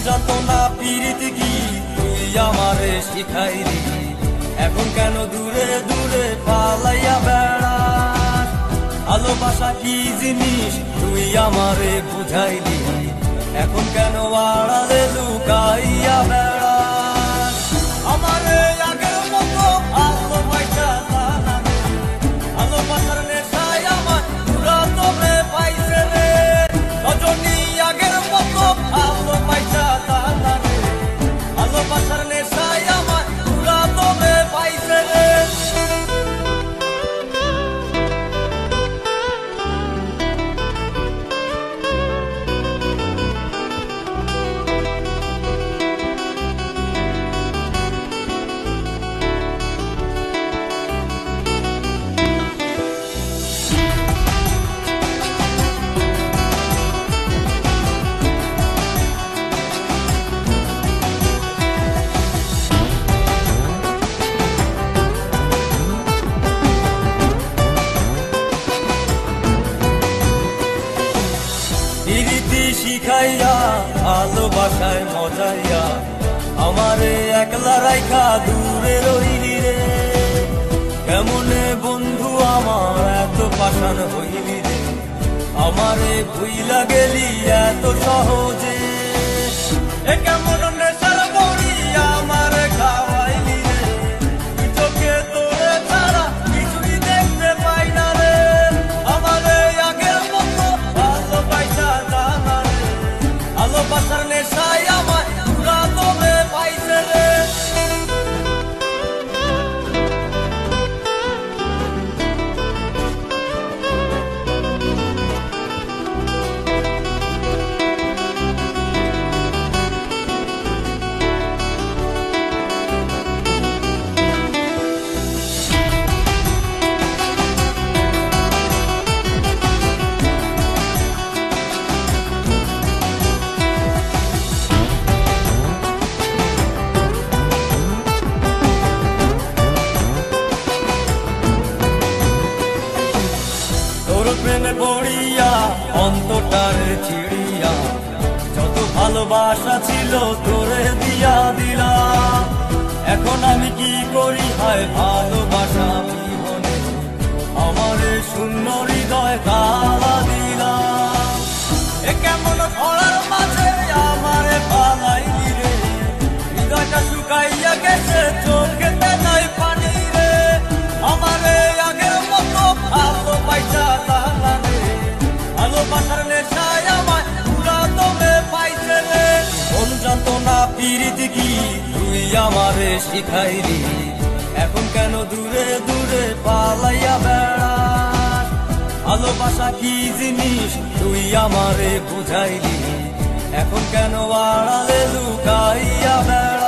যাতনা পিরিতি কি তুই আমারে শিখাইলি, এখন কেন দূরে দূরে পালাইয়া বেড়াস? ভালোবাসা কি জিনিস তুই আমারে বুঝাইলি, এখন কেন আড়ালে লুকাইয়া বেড়াস? আমারে আগের মতো ভালোবাসা জানা রে, ভালোবাসার নেশায় আমার পুরা তোরে পাইছে রে। রজনী আগের মতো ভালোবাসা জানা রে, ভালোবাসার নেশায় আমার পুরা তোরে পাইছে রে। প্রীতি শিখাইয়া ভালোবাসায় মজাইয়া আমারে একলা রাইখা দূরে রইলি রে। কেমনে বন্ধু আমার এত পাষাণ হইলি রে, আমারে ভুইলা গেলি এত সহজে। এ কেমন নেশার বড়ি আমারে খাওয়াইলি রে, তুই চোখে তোরে ছাড়া কিছুই দেখতে পাই না রে। আমারে আগের মতো ভালোবাসা জানা রে, ভালোবাসার নেশায় আমার পুরা তোরে পাইছে রে। প্রেমে পড়িয়া অন্তটারে ছিড়িয়া যত ভালোবাসা ছিল তোরে দিয়া দিলাম। এখন আমি কি করি হায় ভালোবাসা জীবনে, আমারে শূন্য হৃদয় তালা দিলাম। এ কেমন ধরার মাঝে আমারে পালাইলি রে, হৃদয়টা শুকাইয়া গেছে চোখেতে নাই পানি রে। আমারে আগের মতো ভালোবাসা জানা রে, ভালোবাসার নেশায় আমার পুরা তোরে পাইছে রে। কোন যাতনা পিরিতি কি তুই আমারে শিখাইলি, এখন কেন দূরে দূরে পালাইয়া বেড়াস? ভালোবাসা কি জিনিস তুই আমারে বুঝাইলি, এখন কেন আড়ালে লুকাইয়া বেড়াস?